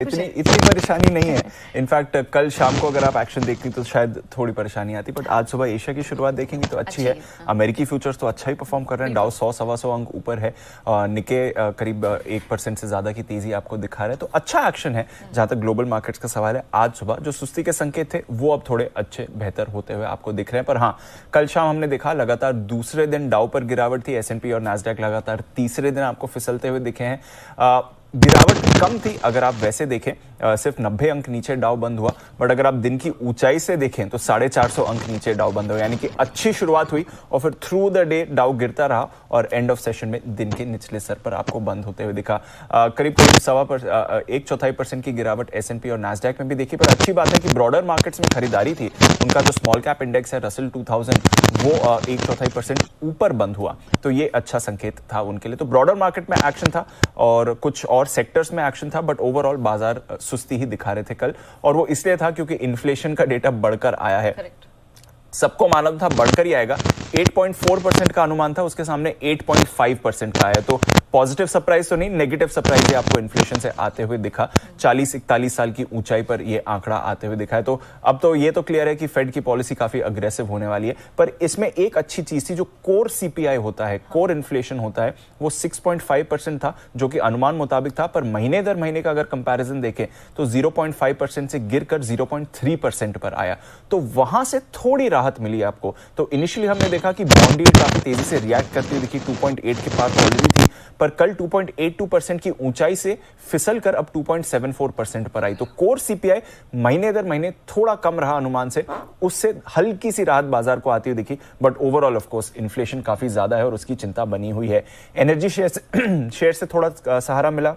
इतनी इतनी परेशानी नहीं है। इनफैक्ट कल शाम को अगर आप एक्शन देखती तो शायद थोड़ी परेशानी आती, बट आज सुबह एशिया की शुरुआत देखेंगे तो अच्छी है। अमेरिकी फ्यूचर्स तो अच्छा ही परफॉर्म कर रहे हैं। डाउ 100-125 अंक ऊपर है। निके करीब 1% से ज्यादा की तेजी आपको दिखा रहा है, तो अच्छा एक्शन है। जहां तक ग्लोबल मार्केट्स का सवाल है, आज सुबह जो सुस्ती के संकेत थे वो अब थोड़े अच्छे बेहतर होते हुए आपको दिख रहे हैं। पर हाँ, कल शाम हमने देखा लगातार दूसरे दिन डाउ पर गिरावट थी। S&P और नैस्डैक लगातार तीसरे दिन आपको फिसलते हुए दिखे हैं। गिरावट कम थी अगर आप वैसे देखें, सिर्फ 90 अंक नीचे डाउ बंद हुआ, बट अगर आप दिन की ऊंचाई से देखें तो 450 अंक नीचे डाउ बंद हुआ, यानी कि अच्छी शुरुआत हुई और फिर थ्रू द डे डाउ गिरता रहा और एंड ऑफ सेशन में दिन के निचले स्तर पर आपको बंद होते हुए दिखा। करीब करीब 1/4% की गिरावट S&P और नैस्डैक में भी देखी। पर अच्छी बात है कि ब्रॉडर मार्केट्स में खरीदारी थी। उनका जो स्मॉल कैप इंडेक्स है रसल 2000, वो 1/4% ऊपर बंद हुआ, तो ये अच्छा संकेत था उनके लिए। तो ब्रॉडर मार्केट में एक्शन था और कुछ और सेक्टर्स में एक्शन था, बट ओवरऑल बाजार सुस्ती ही दिखा रहे थे कल। और वो इसलिए था क्योंकि इन्फ्लेशन का डेटा बढ़कर आया है। सबको मालूम था बढ़कर ही आएगा। 8.4% का अनुमान था, उसके सामने 8.5% का आया। तो पॉजिटिव सरप्राइज तो नहीं, नेगेटिव सरप्राइज आपको इन्फ्लेशन से आते हुए दिखा। 40-41 साल की ऊंचाई पर यह आंकड़ा आते हुए दिखा है। तो अब तो ये तो क्लियर है कि फेड की पॉलिसी काफी अग्रेसिव होने वाली है। पर इसमें एक अच्छी चीज थी, जो कोर CPI होता है, कोर इन्फ्लेशन होता है, वो 6.5% था, जो कि अनुमान मुताबिक था। पर महीने दर महीने का अगर कंपैरिजन देखें तो 0.5% से गिरकर 0.3% पर आया। तो वहां से थोड़ी राहत मिली आपको। तो इनिशियली हमने देखा कि बॉन्ड यील्ड काफी तेजी से रिएक्ट करती हुई दिखी, 2.8 के पास ऑलरेडी थी, पर कल 2.82% की ऊंचाई से फिसल कर अब 2.74% पर आई। तो कोर CPI महीने दर महीने थोड़ा कम रहा अनुमान से, उससे हल्की सी राहत बाजार को आती हुई दिखी। But overall of course inflation काफी ज्यादा है और उसकी चिंता बनी हुई है। एनर्जी शेयर से थोड़ा सहारा मिला,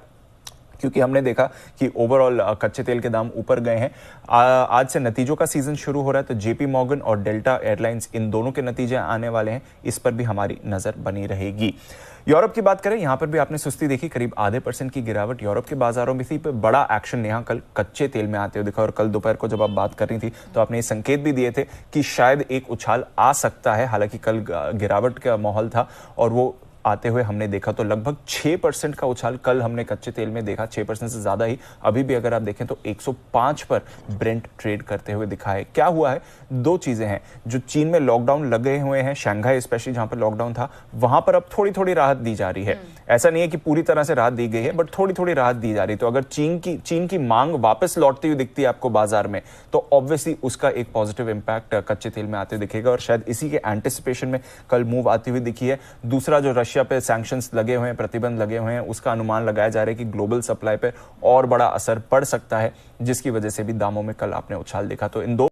क्योंकि हमने देखा कि ओवरऑल कच्चे तेल के दाम ऊपर गए हैं। आज से नतीजों का सीजन शुरू हो रहा है, तो JP मॉर्गन और डेल्टा एयरलाइंस, इन दोनों के नतीजे आने वाले हैं। इस पर भी हमारी नजर बनी रहेगी। यूरोप की बात करें, यहां पर भी आपने सुस्ती देखी, करीब ½ % की गिरावट यूरोप के बाजारों में थी। पर बड़ा एक्शन यहां कल कच्चे तेल में आते हुए दिखा। और कल दोपहर को जब आप बात कर रही थी तो आपने ये संकेत भी दिए थे कि शायद एक उछाल आ सकता है। हालांकि कल गिरावट का माहौल था और वो आते हुए हमने देखा तो लगभग 6% का उछाल कल हमने कच्चे तेल में देखा, 6% से ज्यादा ही। अभी भी अगर आप देखें तो 105 पर ब्रेंट ट्रेड करते हुए दिखा है। क्या हुआ है, दो चीजें हैं। जो चीन में लॉकडाउन लगे हुए हैं, शंघाई स्पेशली जहां पर लॉकडाउन था, वहां पर अब थोड़ी थोड़ी राहत दी जा रही है। ऐसा नहीं है कि पूरी तरह से राहत दी गई है, बट थोड़ी थोड़ी राहत दी जा रही है। तो अगर चीन की मांग वापस लौटती हुई दिखती है आपको बाजार में, तो ऑब्वियसली उसका एक पॉजिटिव इंपैक्ट कच्चे तेल में आते दिखेगा। और शायद इसी के एंटिसिपेशन में कल मूव आती हुई दिखी है। दूसरा, जो रशिया पे सैंक्शंस लगे हुए हैं, प्रतिबंध लगे हुए हैं, उसका अनुमान लगाया जा रहा है कि ग्लोबल सप्लाई पे और बड़ा असर पड़ सकता है, जिसकी वजह से भी दामों में कल आपने उछाल देखा। तो इन दो